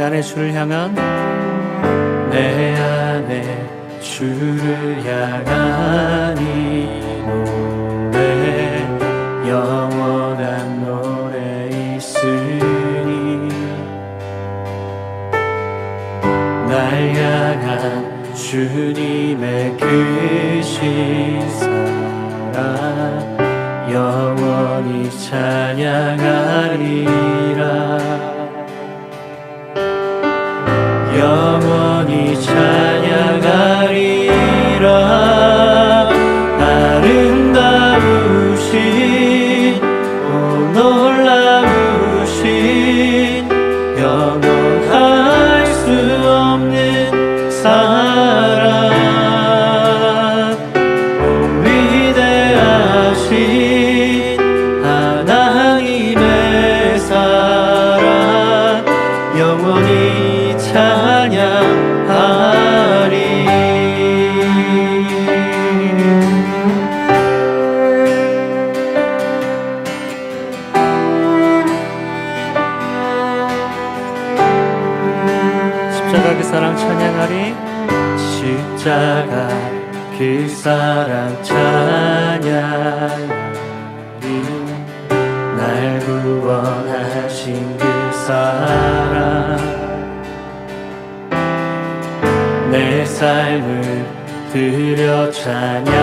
안에 주를 향한 내 안에 주를 향한 이 노래 영원한 노래 있으니 날 향한 주님의 크신 사랑 영원히 찬양하리라 영원히 찬양하리라 아름다우신 오 놀라우신 영원할 수 없는 사랑 오 위대하신 하나님의 사랑 영원히 찬양하리 십자가 그 사랑 찬양하리 십자가 그 사랑 찬양하리 날 구원하신 그 사랑 내 삶을 드려 찬양하리라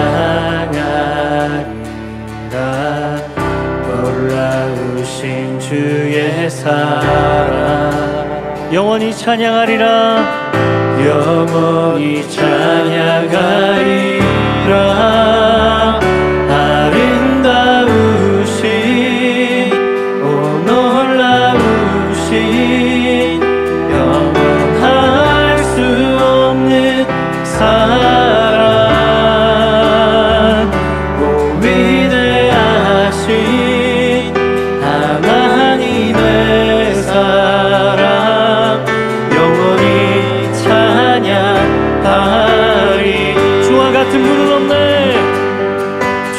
놀라우신 주의 사랑 영원히 찬양하리라 영원히 찬양하리라 아름다우신 오 놀라우신 영원할 수 없는 사랑 오 위대하신 하나님의 사랑 영원히 찬양하리 주와 같은 분은 없네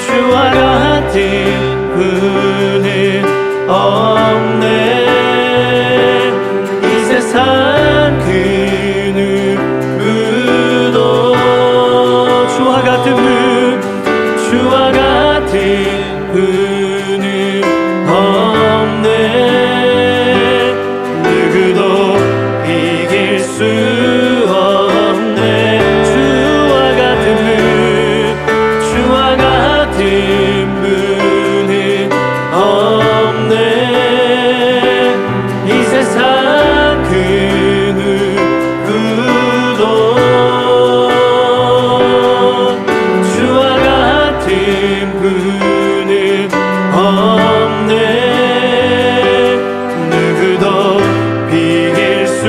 주와 같은 분은 없네 이 세상 그 누구도 주와 같은 분은 없네 누구도 이길 수 없네 주와 같은 분은 없네 이 세상 그 누구도 주와 같은 분은 없네 누구도 비길 수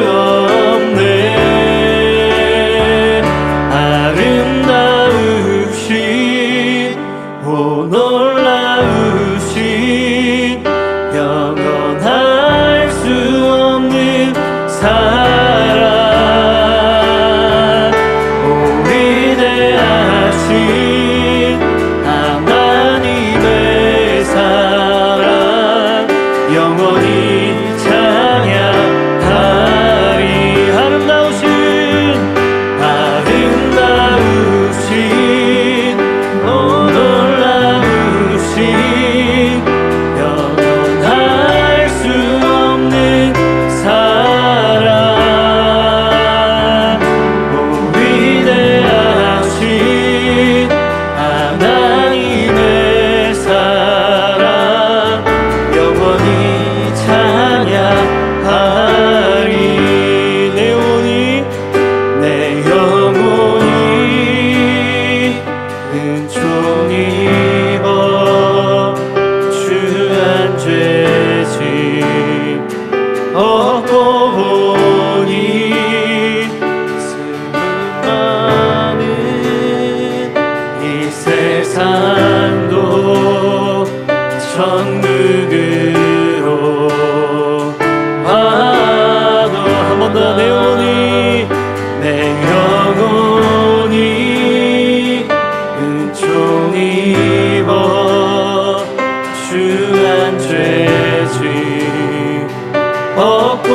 없네 아름다우신 오 놀라우신 영원할 수 없는 사랑 오 위대하신 하나님의 사랑 영원히 찬양하리 아름다우신 오 놀라우신 영원할 수 없는 사랑 오 위대하신 하나님의 사랑 영원히 찬양하리 내 영혼이 은총 입어 주 안 죄짐 얻고 보니 슬픔 많은 이 세상도 천국으로 와도 한 번 더 내 영혼이 은총 입어 주 안 죄짐 얻고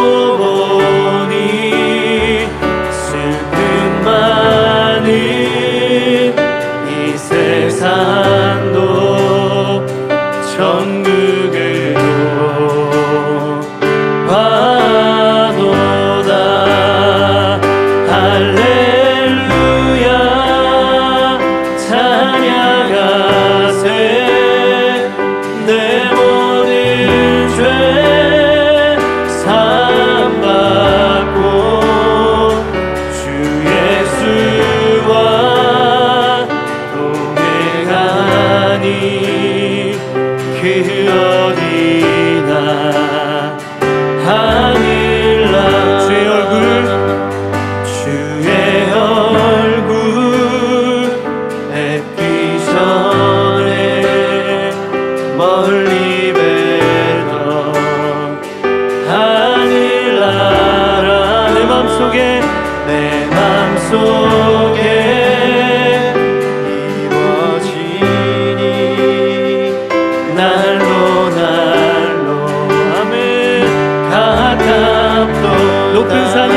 높은 산이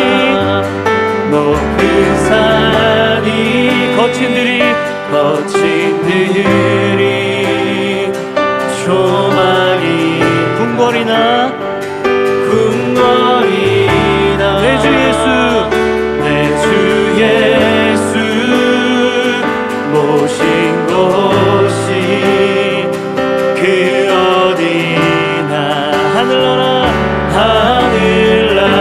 높은 산이 거친 들이 조망이 궁궐이나 궁궐이나 내 주 예수 모신 곳이 그 어디나 하늘나라 하늘나라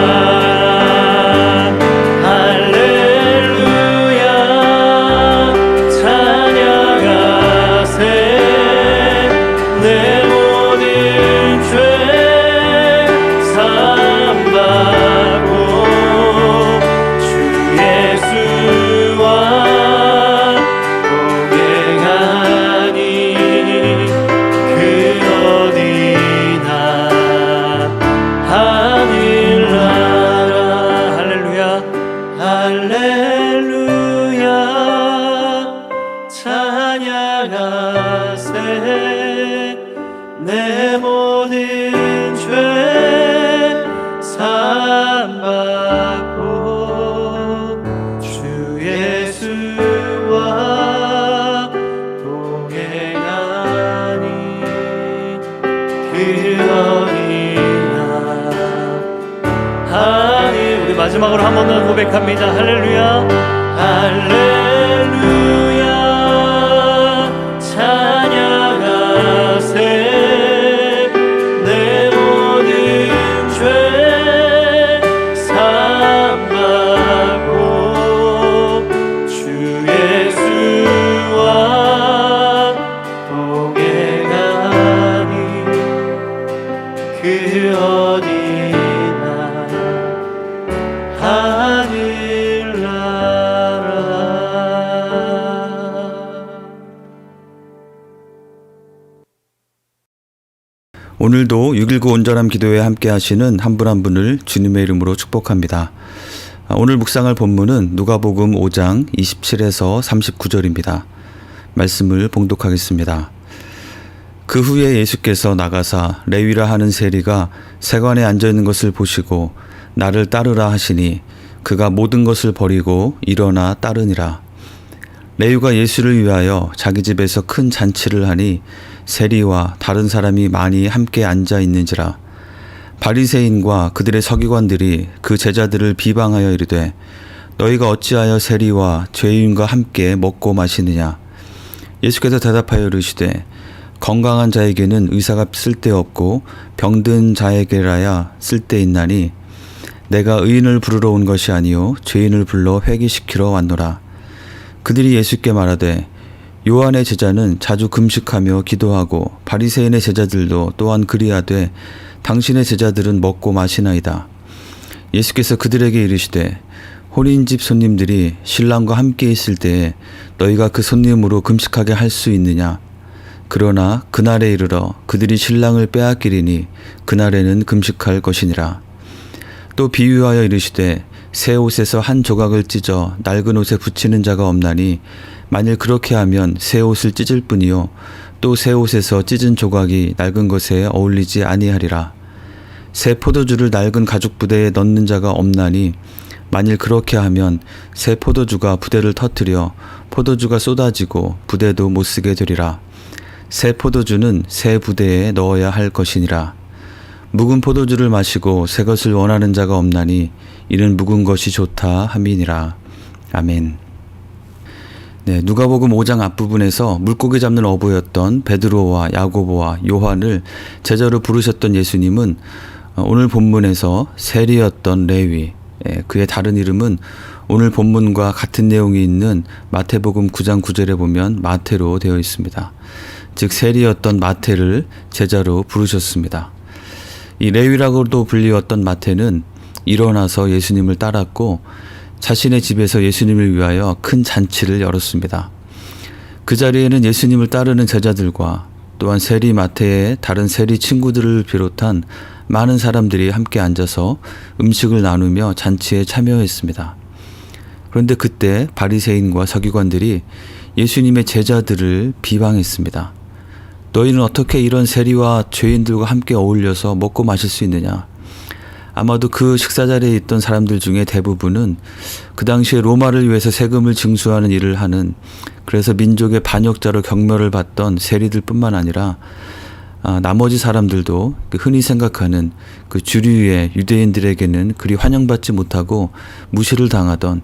내 모든 죄 사함받고 주 예수와 동행하니 그 어디나 하늘. 우리 마지막으로 한 번 더 고백합니다. 할렐루야 할렐루야 찬양하세 내 모든 죄 사함받고 주 예수와 동행하니 그 어디나 하늘나라. 오늘도 6.19 온전함 기도회에 함께 하시는 한 분 한 분을 주님의 이름으로 축복합니다. 오늘 묵상할 본문은 누가복음 5장 27에서 39절입니다. 말씀을 봉독하겠습니다. 그 후에 예수께서 나가사 레위라 하는 세리가 세관에 앉아있는 것을 보시고 나를 따르라 하시니 그가 모든 것을 버리고 일어나 따르니라. 레위가 예수를 위하여 자기 집에서 큰 잔치를 하니 세리와 다른 사람이 많이 함께 앉아 있는지라. 바리새인과 그들의 서기관들이 그 제자들을 비방하여 이르되 너희가 어찌하여 세리와 죄인과 함께 먹고 마시느냐. 예수께서 대답하여 이르시되 건강한 자에게는 의사가 쓸데없고 병든 자에게라야 쓸데있나니 내가 의인을 부르러 온 것이 아니요 죄인을 불러 회개시키러 왔노라. 그들이 예수께 말하되 요한의 제자는 자주 금식하며 기도하고 바리새인의 제자들도 또한 그리하되 당신의 제자들은 먹고 마시나이다. 예수께서 그들에게 이르시되 혼인집 손님들이 신랑과 함께 있을 때에 너희가 그 손님으로 금식하게 할 수 있느냐. 그러나 그날에 이르러 그들이 신랑을 빼앗기리니 그날에는 금식할 것이니라. 또 비유하여 이르시되 새 옷에서 한 조각을 찢어 낡은 옷에 붙이는 자가 없나니 만일 그렇게 하면 새 옷을 찢을 뿐이요 또 새 옷에서 찢은 조각이 낡은 것에 어울리지 아니하리라. 새 포도주를 낡은 가죽 부대에 넣는 자가 없나니 만일 그렇게 하면 새 포도주가 부대를 터뜨려 포도주가 쏟아지고 부대도 못 쓰게 되리라. 새 포도주는 새 부대에 넣어야 할 것이니라. 묵은 포도주를 마시고 새 것을 원하는 자가 없나니 이는 묵은 것이 좋다 함이니라. 아멘. 네, 누가복음 5장 앞부분에서 물고기 잡는 어부였던 베드로와 야고보와 요한을 제자로 부르셨던 예수님은 오늘 본문에서 세리였던 레위, 그의 다른 이름은 오늘 본문과 같은 내용이 있는 마태복음 9장 9절에 보면 마태로 되어 있습니다. 즉 세리였던 마태를 제자로 부르셨습니다. 이 레위라고도 불리웠던 마태는 일어나서 예수님을 따랐고 자신의 집에서 예수님을 위하여 큰 잔치를 열었습니다. 그 자리에는 예수님을 따르는 제자들과 또한 세리 마태의 다른 세리 친구들을 비롯한 많은 사람들이 함께 앉아서 음식을 나누며 잔치에 참여했습니다. 그런데 그때 바리새인과 서기관들이 예수님의 제자들을 비방했습니다. 너희는 어떻게 이런 세리와 죄인들과 함께 어울려서 먹고 마실 수 있느냐? 아마도 그 식사 자리에 있던 사람들 중에 대부분은 그 당시에 로마를 위해서 세금을 징수하는 일을 하는, 그래서 민족의 반역자로 경멸을 받던 세리들 뿐만 아니라 나머지 사람들도 흔히 생각하는 그 주류의 유대인들에게는 그리 환영받지 못하고 무시를 당하던,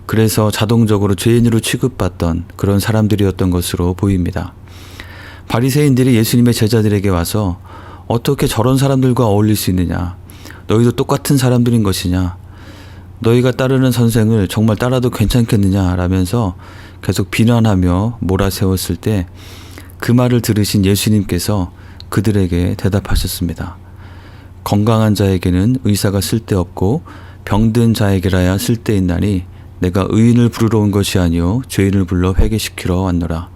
그래서 자동적으로 죄인으로 취급받던 그런 사람들이었던 것으로 보입니다. 바리새인들이 예수님의 제자들에게 와서 어떻게 저런 사람들과 어울릴 수 있느냐, 너희도 똑같은 사람들인 것이냐, 너희가 따르는 선생을 정말 따라도 괜찮겠느냐 라면서 계속 비난하며 몰아세웠을 때 그 말을 들으신 예수님께서 그들에게 대답하셨습니다. 건강한 자에게는 의사가 쓸데없고 병든 자에게라야 쓸데있나니 내가 의인을 부르러 온 것이 아니요 죄인을 불러 회개시키러 왔노라.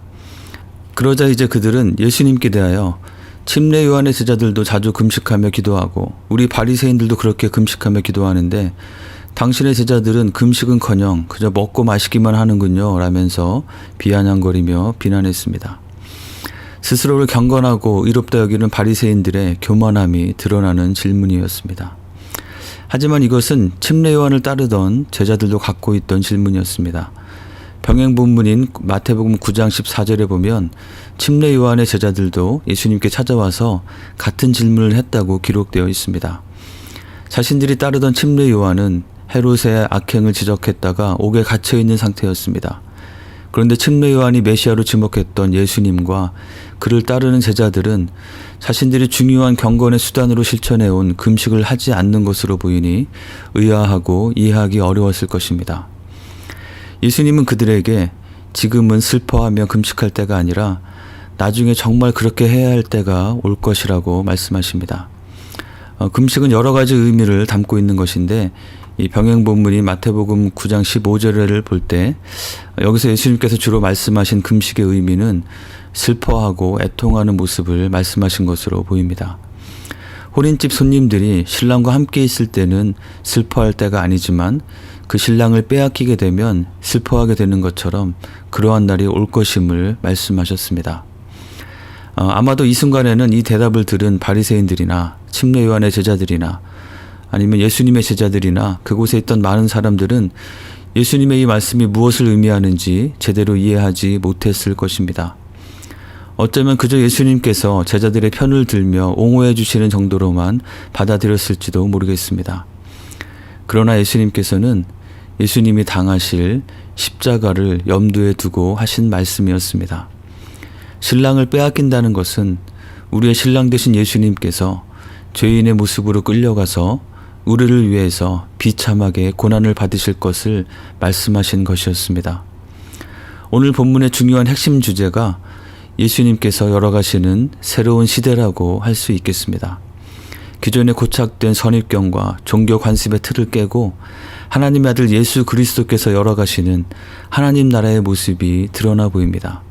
그러자 이제 그들은 예수님께 대하여 침례 요한의 제자들도 자주 금식하며 기도하고 우리 바리새인들도 그렇게 금식하며 기도하는데 당신의 제자들은 금식은커녕 그저 먹고 마시기만 하는군요 라면서 비아냥거리며 비난했습니다. 스스로를 경건하고 의롭다 여기는 바리새인들의 교만함이 드러나는 질문이었습니다. 하지만 이것은 침례 요한을 따르던 제자들도 갖고 있던 질문이었습니다. 병행 본문인 마태복음 9장 14절에 보면 침례 요한의 제자들도 예수님께 찾아와서 같은 질문을 했다고 기록되어 있습니다. 자신들이 따르던 침례 요한은 헤롯의 악행을 지적했다가 옥에 갇혀 있는 상태였습니다. 그런데 침례 요한이 메시아로 지목했던 예수님과 그를 따르는 제자들은 자신들이 중요한 경건의 수단으로 실천해온 금식을 하지 않는 것으로 보이니 의아하고 이해하기 어려웠을 것입니다. 예수님은 그들에게 지금은 슬퍼하며 금식할 때가 아니라 나중에 정말 그렇게 해야 할 때가 올 것이라고 말씀하십니다. 금식은 여러 가지 의미를 담고 있는 것인데 이 병행 본문인 마태복음 9장 15절을 볼 때 여기서 예수님께서 주로 말씀하신 금식의 의미는 슬퍼하고 애통하는 모습을 말씀하신 것으로 보입니다. 혼인집 손님들이 신랑과 함께 있을 때는 슬퍼할 때가 아니지만 그 신랑을 빼앗기게 되면 슬퍼하게 되는 것처럼 그러한 날이 올 것임을 말씀하셨습니다. 아마도 이 순간에는 이 대답을 들은 바리새인들이나 침례 요한의 제자들이나 아니면 예수님의 제자들이나 그곳에 있던 많은 사람들은 예수님의 이 말씀이 무엇을 의미하는지 제대로 이해하지 못했을 것입니다. 어쩌면 그저 예수님께서 제자들의 편을 들며 옹호해 주시는 정도로만 받아들였을지도 모르겠습니다. 그러나 예수님께서는 예수님이 당하실 십자가를 염두에 두고 하신 말씀이었습니다. 신랑을 빼앗긴다는 것은 우리의 신랑 되신 예수님께서 죄인의 모습으로 끌려가서 우리를 위해서 비참하게 고난을 받으실 것을 말씀하신 것이었습니다. 오늘 본문의 중요한 핵심 주제가 예수님께서 열어가시는 새로운 시대라고 할 수 있겠습니다. 기존에 고착된 선입견과 종교 관습의 틀을 깨고 하나님의 아들 예수 그리스도께서 열어가시는 하나님 나라의 모습이 드러나 보입니다.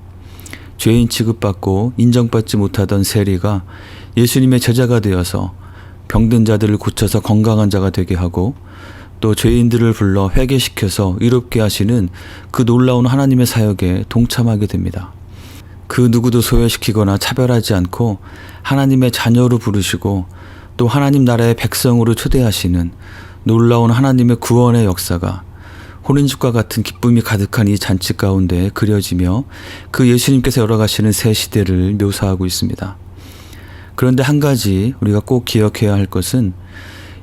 죄인 취급받고 인정받지 못하던 세리가 예수님의 제자가 되어서 병든 자들을 고쳐서 건강한 자가 되게 하고 또 죄인들을 불러 회개시켜서 의롭게 하시는 그 놀라운 하나님의 사역에 동참하게 됩니다. 그 누구도 소외시키거나 차별하지 않고 하나님의 자녀로 부르시고 또 하나님 나라의 백성으로 초대하시는 놀라운 하나님의 구원의 역사가 혼인집과 같은 기쁨이 가득한 이 잔치 가운데 그려지며 그 예수님께서 열어가시는 새 시대를 묘사하고 있습니다. 그런데 한 가지 우리가 꼭 기억해야 할 것은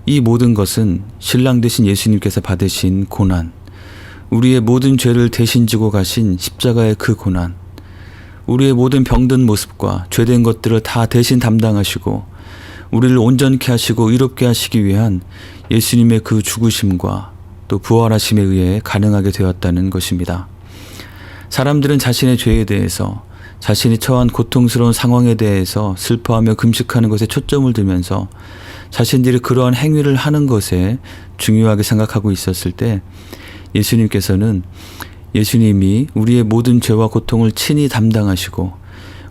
이 모든 것은 신랑 되신 예수님께서 받으신 고난, 우리의 모든 죄를 대신 지고 가신 십자가의 그 고난, 우리의 모든 병든 모습과 죄된 것들을 다 대신 담당하시고 우리를 온전케 하시고 의롭게 하시기 위한 예수님의 그 죽으심과 또 부활하심에 의해 가능하게 되었다는 것입니다. 사람들은 자신의 죄에 대해서 자신이 처한 고통스러운 상황에 대해서 슬퍼하며 금식하는 것에 초점을 두면서 자신들이 그러한 행위를 하는 것에 중요하게 생각하고 있었을 때 예수님께서는 예수님이 우리의 모든 죄와 고통을 친히 담당하시고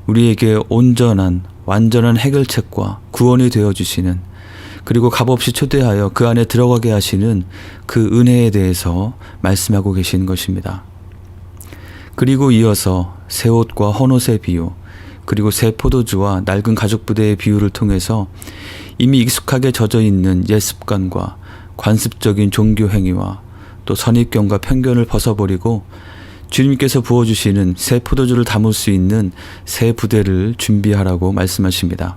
우리에게 온전한 완전한 해결책과 구원이 되어주시는 그리고 값없이 초대하여 그 안에 들어가게 하시는 그 은혜에 대해서 말씀하고 계신 것입니다. 그리고 이어서 새 옷과 헌 옷의 비유 그리고 새 포도주와 낡은 가죽 부대의 비유를 통해서 이미 익숙하게 젖어 있는 옛 습관과 관습적인 종교 행위와 또 선입견과 편견을 벗어버리고 주님께서 부어주시는 새 포도주를 담을 수 있는 새 부대를 준비하라고 말씀하십니다.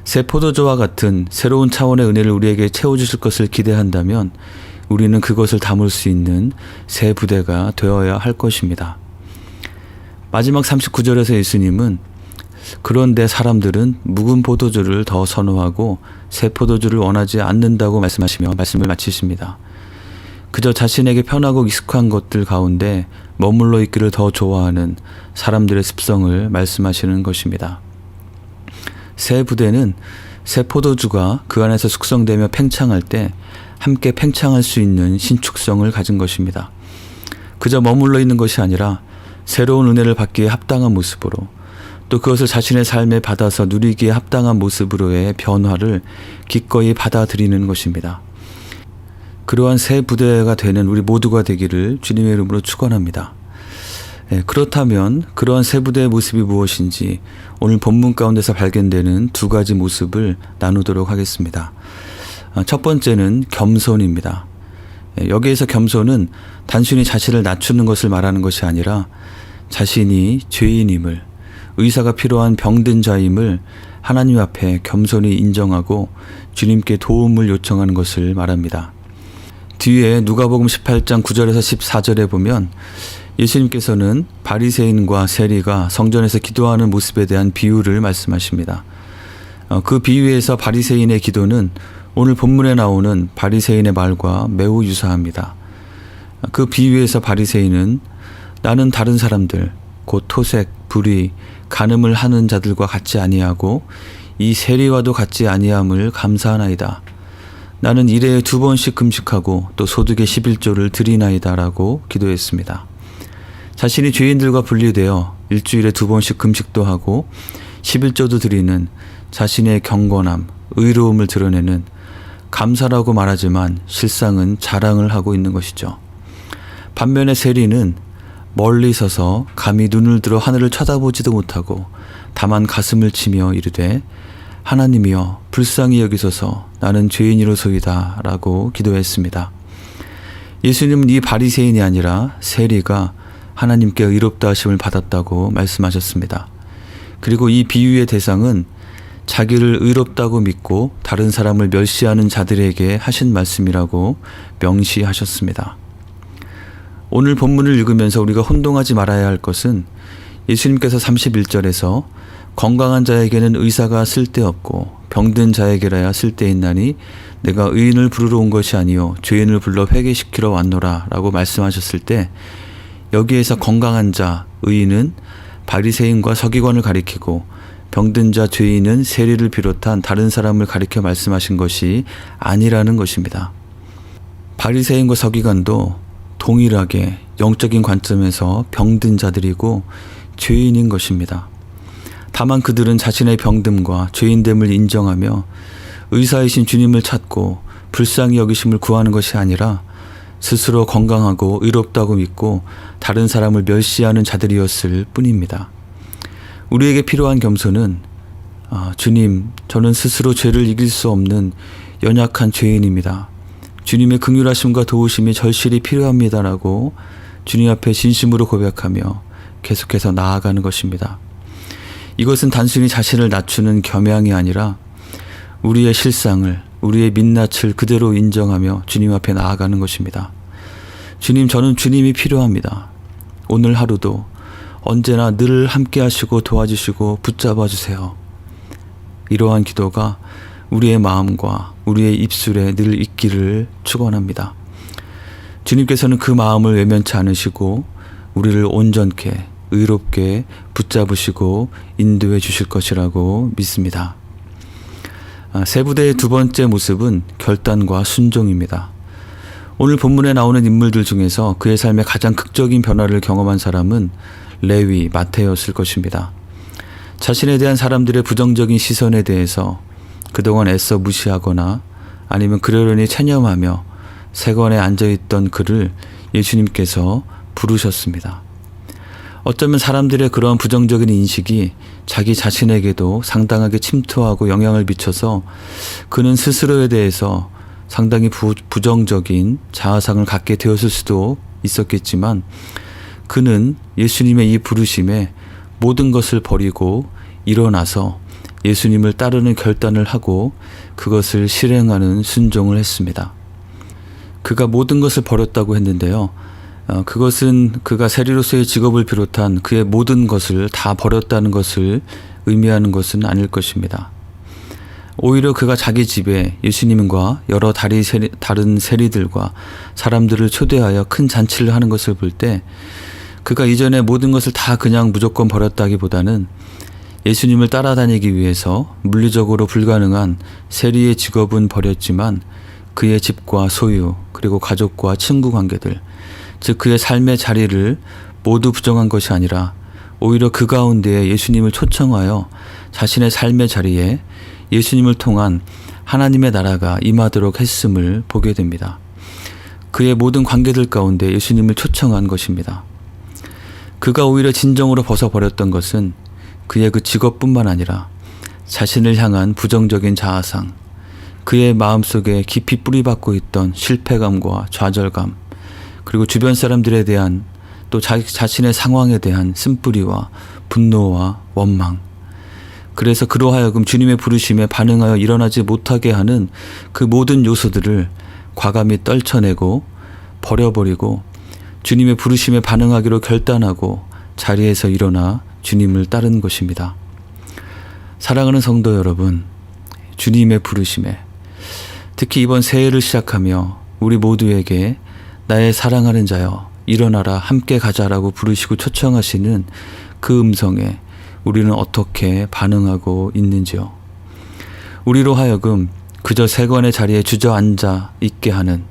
새 포도주와 같은 새로운 차원의 은혜를 우리에게 채워주실 것을 기대한다면 우리는 그것을 담을 수 있는 새 부대가 되어야 할 것입니다. 마지막 39절에서 예수님은 그런데 사람들은 묵은 포도주를 더 선호하고 새 포도주를 원하지 않는다고 말씀하시며 말씀을 마치십니다. 그저 자신에게 편하고 익숙한 것들 가운데 머물러 있기를 더 좋아하는 사람들의 습성을 말씀하시는 것입니다. 새 부대는 새 포도주가 그 안에서 숙성되며 팽창할 때 함께 팽창할 수 있는 신축성을 가진 것입니다. 그저 머물러 있는 것이 아니라 새로운 은혜를 받기에 합당한 모습으로 또 그것을 자신의 삶에 받아서 누리기에 합당한 모습으로의 변화를 기꺼이 받아들이는 것입니다. 그러한 새 부대가 되는 우리 모두가 되기를 주님의 이름으로 축원합니다. 그렇다면 그러한 새 부대의 모습이 무엇인지 오늘 본문 가운데서 발견되는 두 가지 모습을 나누도록 하겠습니다. 첫 번째는 겸손입니다. 여기에서 겸손은 단순히 자신을 낮추는 것을 말하는 것이 아니라 자신이 죄인임을, 의사가 필요한 병든 자임을 하나님 앞에 겸손히 인정하고 주님께 도움을 요청하는 것을 말합니다. 뒤에 누가복음 18장 9절에서 14절에 보면 예수님께서는 바리새인과 세리가 성전에서 기도하는 모습에 대한 비유를 말씀하십니다. 그 비유에서 바리새인의 기도는 오늘 본문에 나오는 바리새인의 말과 매우 유사합니다. 그 비유에서 바리새인은 나는 다른 사람들 곧 토색, 불의, 간음을 하는 자들과 같지 아니하고 이 세리와도 같지 아니함을 감사하나이다. 나는 일해에 2번씩 금식하고 또 소득의 11조를 드리나이다 라고 기도했습니다. 자신이 죄인들과 분리되어 일주일에 2번씩 금식도 하고 11조도 드리는 자신의 경건함, 의로움을 드러내는 감사라고 말하지만 실상은 자랑을 하고 있는 것이죠. 반면에 세리는 멀리 서서 감히 눈을 들어 하늘을 쳐다보지도 못하고 다만 가슴을 치며 이르되 하나님이여 불쌍히 여기소서 나는 죄인이로소이다 라고 기도했습니다. 예수님은 이 바리새인이 아니라 세리가 하나님께 의롭다 하심을 받았다고 말씀하셨습니다. 그리고 이 비유의 대상은 자기를 의롭다고 믿고 다른 사람을 멸시하는 자들에게 하신 말씀이라고 명시하셨습니다. 오늘 본문을 읽으면서 우리가 혼동하지 말아야 할 것은 예수님께서 31절에서 건강한 자에게는 의사가 쓸데없고 병든 자에게라야 쓸데있나니 내가 의인을 부르러 온 것이 아니요 죄인을 불러 회개시키러 왔노라 라고 말씀하셨을 때 여기에서 건강한 자, 의인은 바리새인과 서기관을 가리키고 병든 자, 죄인은 세리를 비롯한 다른 사람을 가리켜 말씀하신 것이 아니라는 것입니다. 바리새인과 서기관도 동일하게 영적인 관점에서 병든 자들이고 죄인인 것입니다. 다만 그들은 자신의 병듦과 죄인됨을 인정하며 의사이신 주님을 찾고 불쌍히 여기심을 구하는 것이 아니라 스스로 건강하고 의롭다고 믿고 다른 사람을 멸시하는 자들이었을 뿐입니다. 우리에게 필요한 겸손은 주님, 저는 스스로 죄를 이길 수 없는 연약한 죄인입니다. 주님의 긍휼하심과 도우심이 절실히 필요합니다라고 주님 앞에 진심으로 고백하며 계속해서 나아가는 것입니다. 이것은 단순히 자신을 낮추는 겸양이 아니라 우리의 실상을, 우리의 민낯을 그대로 인정하며 주님 앞에 나아가는 것입니다. 주님, 저는 주님이 필요합니다. 오늘 하루도 언제나 늘 함께 하시고 도와주시고 붙잡아 주세요. 이러한 기도가 우리의 마음과 우리의 입술에 늘 있기를 축원합니다. 주님께서는 그 마음을 외면치 않으시고 우리를 온전케 의롭게 붙잡으시고 인도해 주실 것이라고 믿습니다. 세 부대의 두 번째 모습은 결단과 순종입니다. 오늘 본문에 나오는 인물들 중에서 그의 삶에 가장 극적인 변화를 경험한 사람은 레위, 마태였을 것입니다. 자신에 대한 사람들의 부정적인 시선에 대해서 그동안 애써 무시하거나 아니면 그러려니 체념하며 세관에 앉아있던 그를 예수님께서 부르셨습니다. 어쩌면 사람들의 그런 부정적인 인식이 자기 자신에게도 상당하게 침투하고 영향을 미쳐서 그는 스스로에 대해서 상당히 부정적인 자아상을 갖게 되었을 수도 있었겠지만 그는 예수님의 이 부르심에 모든 것을 버리고 일어나서 예수님을 따르는 결단을 하고 그것을 실행하는 순종을 했습니다. 그가 모든 것을 버렸다고 했는데요. 그것은 그가 세리로서의 직업을 비롯한 그의 모든 것을 다 버렸다는 것을 의미하는 것은 아닐 것입니다. 오히려 그가 자기 집에 예수님과 여러 다른 세리들과 사람들을 초대하여 큰 잔치를 하는 것을 볼 때 그가 이전에 모든 것을 다 그냥 무조건 버렸다기보다는 예수님을 따라다니기 위해서 물리적으로 불가능한 세리의 직업은 버렸지만 그의 집과 소유 그리고 가족과 친구 관계들 즉 그의 삶의 자리를 모두 부정한 것이 아니라 오히려 그 가운데에 예수님을 초청하여 자신의 삶의 자리에 예수님을 통한 하나님의 나라가 임하도록 했음을 보게 됩니다. 그의 모든 관계들 가운데 예수님을 초청한 것입니다. 그가 오히려 진정으로 벗어버렸던 것은 그의 그 직업뿐만 아니라 자신을 향한 부정적인 자아상, 그의 마음속에 깊이 뿌리박고 있던 실패감과 좌절감, 그리고 주변 사람들에 대한 또 자신의 상황에 대한 쓴뿌리와 분노와 원망. 그래서 그로 하여금 주님의 부르심에 반응하여 일어나지 못하게 하는 그 모든 요소들을 과감히 떨쳐내고 버려버리고 주님의 부르심에 반응하기로 결단하고 자리에서 일어나 주님을 따른 것입니다. 사랑하는 성도 여러분, 주님의 부르심에 특히 이번 새해를 시작하며 우리 모두에게 나의 사랑하는 자여 일어나라 함께 가자라고 부르시고 초청하시는 그 음성에 우리는 어떻게 반응하고 있는지요. 우리로 하여금 그저 세관의 자리에 주저앉아 있게 하는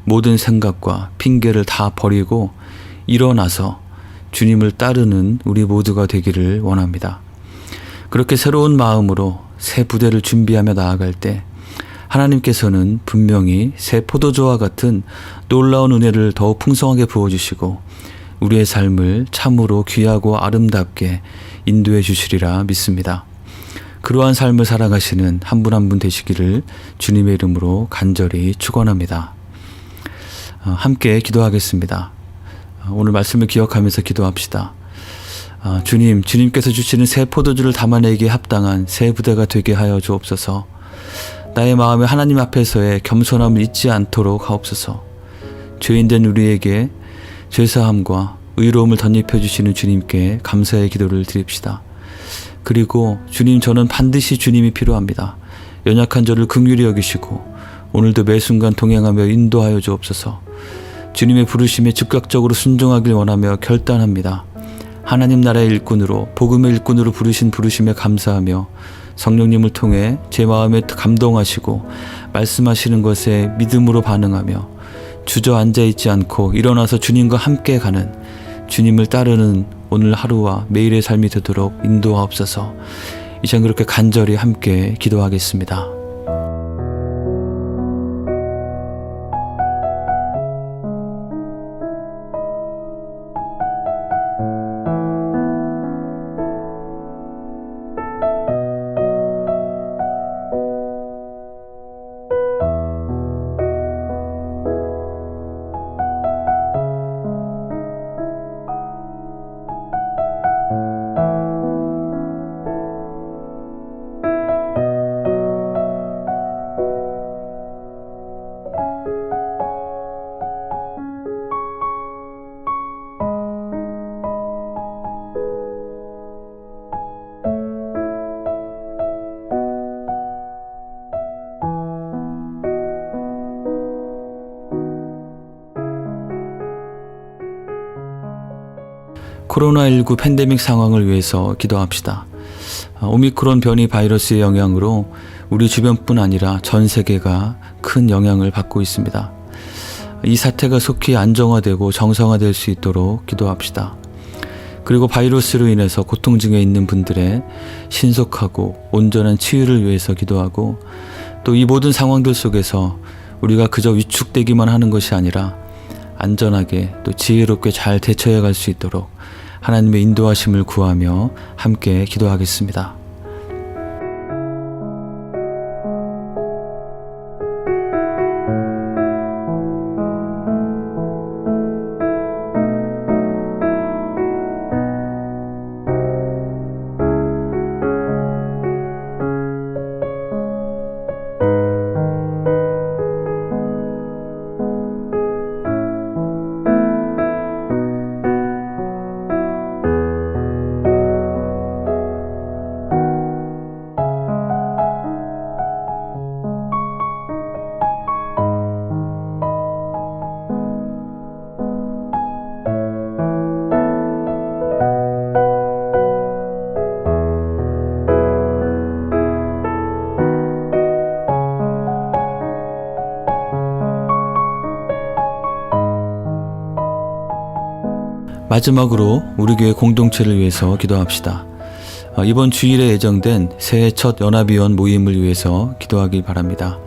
모든 생각과 핑계를 다 버리고 일어나서 주님을 따르는 우리 모두가 되기를 원합니다. 그렇게 새로운 마음으로 새 부대를 준비하며 나아갈 때 하나님께서는 분명히 새 포도주와 같은 놀라운 은혜를 더욱 풍성하게 부어주시고 우리의 삶을 참으로 귀하고 아름답게 인도해 주시리라 믿습니다. 그러한 삶을 살아가시는 한 분 한 분 되시기를 주님의 이름으로 간절히 축원합니다. 함께 기도하겠습니다. 오늘 말씀을 기억하면서 기도합시다. 주님께서 주시는 새 포도주를 담아내기에 합당한 새 부대가 되게 하여 주옵소서. 나의 마음에 하나님 앞에서의 겸손함을 잊지 않도록 하옵소서. 죄인된 우리에게 죄사함과 의로움을 덧입혀 주시는 주님께 감사의 기도를 드립시다. 그리고 주님, 저는 반드시 주님이 필요합니다. 연약한 저를 긍휼히 여기시고 오늘도 매 순간 동행하며 인도하여 주옵소서. 주님의 부르심에 즉각적으로 순종하길 원하며 결단합니다. 하나님 나라의 일꾼으로, 복음의 일꾼으로 부르신 부르심에 감사하며 성령님을 통해 제 마음에 감동하시고 말씀하시는 것에 믿음으로 반응하며 주저앉아 있지 않고 일어나서 주님과 함께 가는, 주님을 따르는 오늘 하루와 매일의 삶이 되도록 인도하옵소서. 이 시간 그렇게 간절히 함께 기도하겠습니다. 코로나19 팬데믹 상황을 위해서 기도합시다. 오미크론 변이 바이러스의 영향으로 우리 주변뿐 아니라 전 세계가 큰 영향을 받고 있습니다. 이 사태가 속히 안정화되고 정상화될 수 있도록 기도합시다. 그리고 바이러스로 인해서 고통 중에 있는 분들의 신속하고 온전한 치유를 위해서 기도하고, 또 이 모든 상황들 속에서 우리가 그저 위축되기만 하는 것이 아니라 안전하게 또 지혜롭게 잘 대처해 갈 수 있도록 하나님의 인도하심을 구하며 함께 기도하겠습니다. 마지막으로 우리 교회 공동체를 위해서 기도합시다. 이번 주일에 예정된 새해 첫 연합위원 모임을 위해서 기도하길 바랍니다.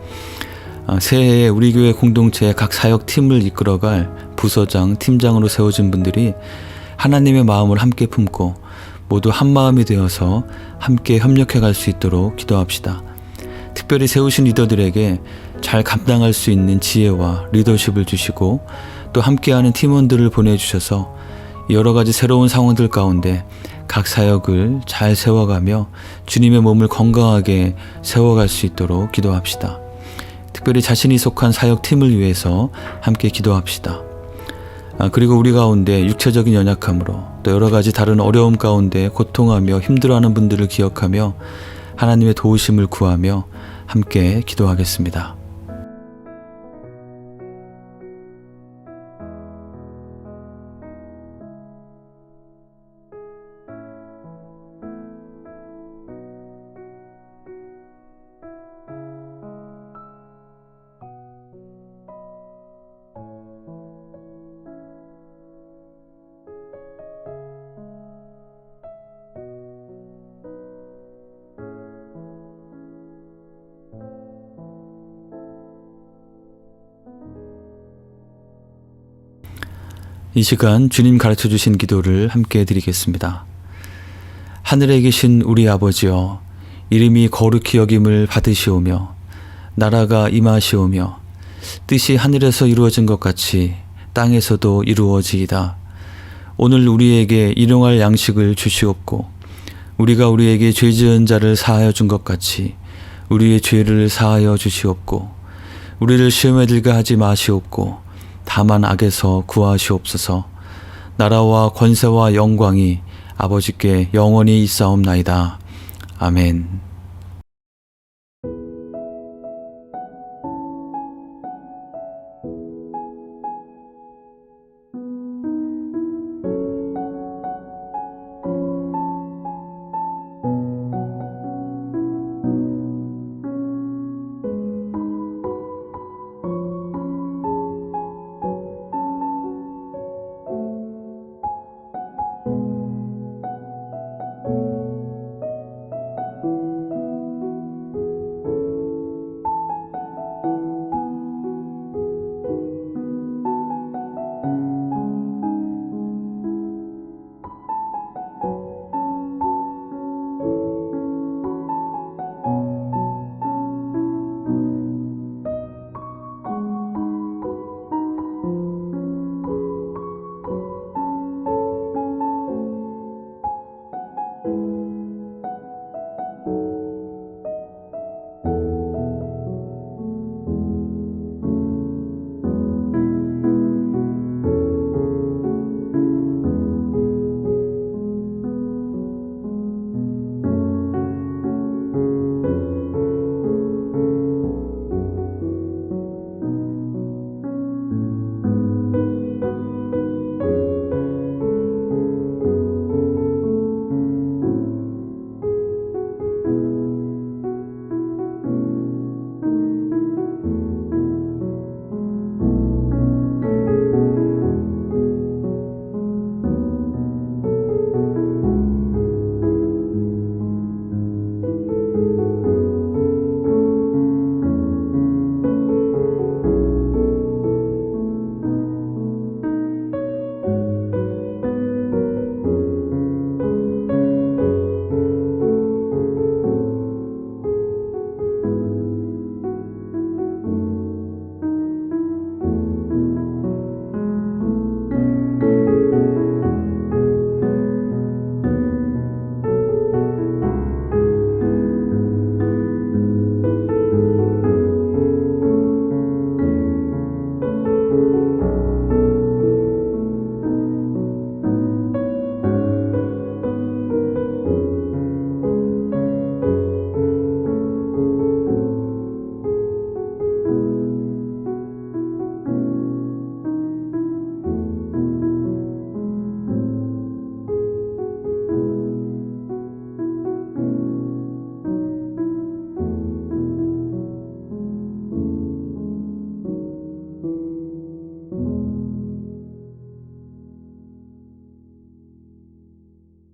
새해에 우리 교회 공동체의 각 사역팀을 이끌어갈 부서장, 팀장으로 세워진 분들이 하나님의 마음을 함께 품고 모두 한 마음이 되어서 함께 협력해 갈 수 있도록 기도합시다. 특별히 세우신 리더들에게 잘 감당할 수 있는 지혜와 리더십을 주시고 또 함께하는 팀원들을 보내주셔서 여러 가지 새로운 상황들 가운데 각 사역을 잘 세워가며 주님의 몸을 건강하게 세워갈 수 있도록 기도합시다. 특별히 자신이 속한 사역팀을 위해서 함께 기도합시다. 그리고 우리 가운데 육체적인 연약함으로 또 여러 가지 다른 어려움 가운데 고통하며 힘들어하는 분들을 기억하며 하나님의 도우심을 구하며 함께 기도하겠습니다. 이 시간 주님 가르쳐 주신 기도를 함께 드리겠습니다. 하늘에 계신 우리 아버지여, 이름이 거룩히 여김을 받으시오며 나라가 임하시오며 뜻이 하늘에서 이루어진 것 같이 땅에서도 이루어지이다. 오늘 우리에게 일용할 양식을 주시옵고 우리가 우리에게 죄 지은 자를 사하여 준 것 같이 우리의 죄를 사하여 주시옵고 우리를 시험에 들게 하지 마시옵고 다만 악에서 구하시옵소서. 나라와 권세와 영광이 아버지께 영원히 있사옵나이다. 아멘.